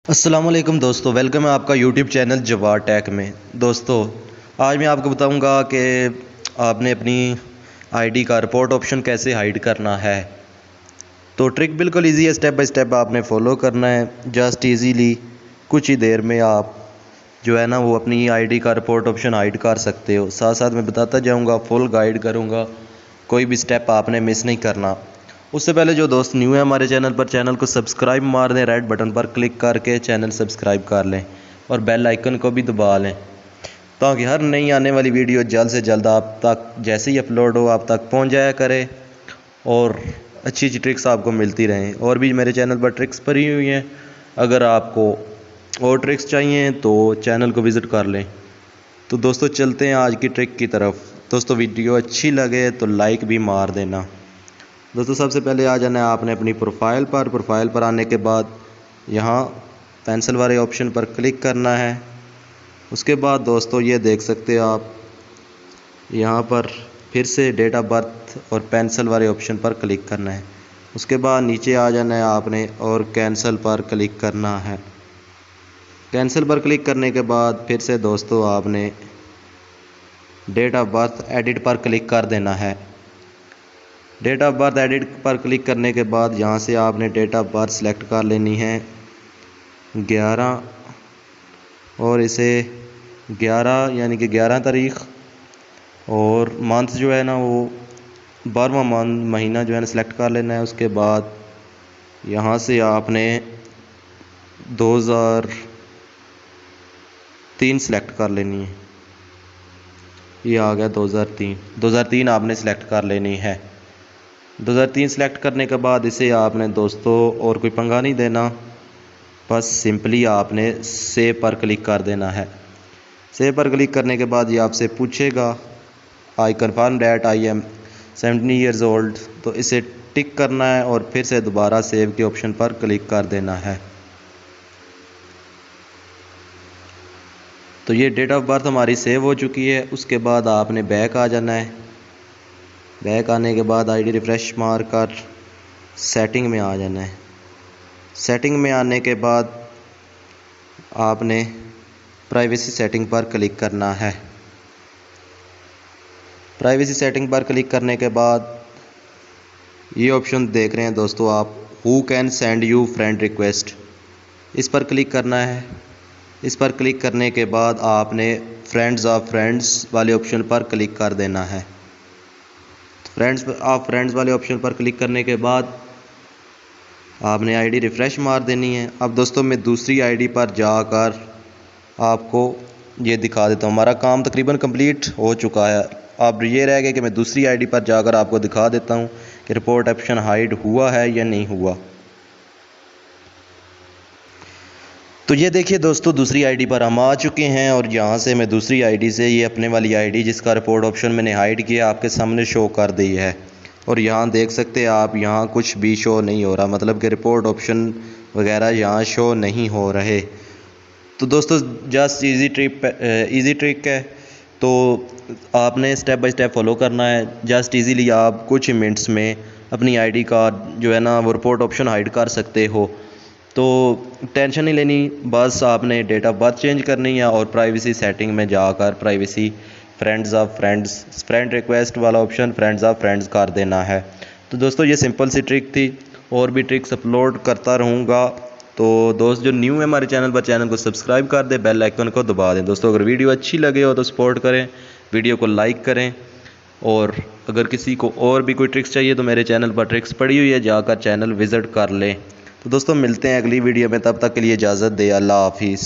अस्सलामुअलैकुम दोस्तों, वेलकम है आपका यूट्यूब चैनल जवाद टेक में। दोस्तों आज मैं आपको बताऊंगा कि आपने अपनी आईडी का रिपोर्ट ऑप्शन कैसे हाइड करना है। तो ट्रिक बिल्कुल इजी है, स्टेप बाय स्टेप आपने फॉलो करना है। जस्ट इजीली कुछ ही देर में आप जो है ना वो अपनी आईडी का रिपोर्ट ऑप्शन हाइड कर सकते हो। साथ साथ मैं बताता जाऊँगा, फुल गाइड करूँगा, कोई भी स्टेप आपने मिस नहीं करना। उससे पहले जो दोस्त न्यू है हमारे चैनल पर, चैनल को सब्सक्राइब मार दें, रेड बटन पर क्लिक करके चैनल सब्सक्राइब कर लें और बेल आइकन को भी दबा लें ताकि हर नई आने वाली वीडियो जल्द से जल्द आप तक जैसे ही अपलोड हो आप तक पहुंच जाया करे और अच्छी अच्छी ट्रिक्स आपको मिलती रहें। और भी मेरे चैनल पर ट्रिक्स भरी हुई हैं, अगर आपको और ट्रिक्स चाहिए तो चैनल को विज़िट कर लें। तो दोस्तों चलते हैं आज की ट्रिक की तरफ। दोस्तों वीडियो अच्छी लगे तो लाइक भी मार देना। दोस्तों सबसे पहले आ जाना है आपने अपनी प्रोफाइल पर आने के बाद यहाँ पेंसिल वाले ऑप्शन पर क्लिक करना है। उसके बाद दोस्तों ये देख सकते हो आप यहाँ पर फिर से डेट ऑफ बर्थ और पेंसिल वाले ऑप्शन पर क्लिक करना है। उसके बाद नीचे आ जाना है आपने और कैंसिल पर क्लिक करना है। कैंसिल पर क्लिक करने के बाद फिर से दोस्तों आपने डेट ऑफ बर्थ एडिट पर क्लिक कर देना है। डेट ऑफ बर्थ एडिट पर क्लिक करने के बाद यहाँ से आपने डेट ऑफ बर्थ सेलेक्ट कर लेनी है 11 और इसे 11 यानी कि 11 तारीख और मंथ जो है ना वो 12वां महीना जो है ना सेलेक्ट कर लेना है। उसके बाद यहाँ से आपने 2003 सेलेक्ट कर लेनी है। ये आ गया 2003 आपने सेलेक्ट कर लेनी है। 2003 सेलेक्ट करने के बाद इसे आपने दोस्तों और कोई पंगा नहीं देना, बस सिंपली आपने सेव पर क्लिक कर देना है। सेव पर क्लिक करने के बाद ये आपसे पूछेगा I confirm that I am 17 years old, तो इसे टिक करना है और फिर से दोबारा सेव के ऑप्शन पर क्लिक कर देना है। तो ये डेट ऑफ बर्थ हमारी सेव हो चुकी है। उसके बाद आपने बैक आ जाना है। बैक आने के बाद आईडी रिफ़्रेश मार कर सेटिंग में आ जाना है। सेटिंग में आने के बाद आपने प्राइवेसी सेटिंग पर क्लिक करना है। प्राइवेसी सेटिंग पर क्लिक करने के बाद ये ऑप्शन देख रहे हैं दोस्तों आप, who can send you friend request, इस पर क्लिक करना है। इस पर क्लिक करने के बाद आपने फ्रेंड्स ऑफ फ्रेंड्स वाले ऑप्शन पर क्लिक कर देना है। फ्रेंड्स वाले ऑप्शन पर क्लिक करने के बाद आपने आईडी रिफ़्रेश मार देनी है। अब दोस्तों मैं दूसरी आईडी पर जाकर आपको ये दिखा देता हूँ। हमारा काम तकरीबन कंप्लीट हो चुका है। अब ये रह गया कि मैं दूसरी आईडी पर जाकर आपको दिखा देता हूँ कि रिपोर्ट ऑप्शन हाइड हुआ है या नहीं हुआ। तो ये देखिए दोस्तों दूसरी आईडी पर हम आ चुके हैं और यहाँ से मैं दूसरी आईडी से ये अपने वाली आईडी जिसका रिपोर्ट ऑप्शन मैंने हाइड किया आपके सामने शो कर दी है। और यहाँ देख सकते हैं आप, यहाँ कुछ भी शो नहीं हो रहा, मतलब कि रिपोर्ट ऑप्शन वगैरह यहाँ शो नहीं हो रहे। तो दोस्तों जस्ट इजी ट्रिक है, तो आपने स्टेप बाय स्टेप फॉलो करना है। जस्ट इजीली आप कुछ ही मिनट्स में अपनी आईडी का जो है ना वो रिपोर्ट ऑप्शन हाइड कर सकते हो। तो टेंशन नहीं लेनी, बस आपने डेट ऑफ बर्थ चेंज करनी है और प्राइवेसी सेटिंग में जाकर प्राइवेसी फ्रेंड रिक्वेस्ट वाला ऑप्शन फ्रेंड्स ऑफ फ्रेंड्स कर देना है। तो दोस्तों ये सिंपल सी ट्रिक थी, और भी ट्रिक्स अपलोड करता रहूँगा। तो दोस्त जो न्यू है हमारे चैनल पर, चैनल को सब्सक्राइब कर दें, बेल आइकन को दबा दें। दोस्तों अगर वीडियो अच्छी लगे हो तो सपोर्ट करें, वीडियो को लाइक करें। और अगर किसी को और भी कोई ट्रिक्स चाहिए तो मेरे चैनल पर ट्रिक्स पड़ी हुई है, जाकर चैनल विज़िट कर लें। तो दोस्तों मिलते हैं अगली वीडियो में, तब तक के लिए इजाज़त दें। अल्लाह हाफिज़।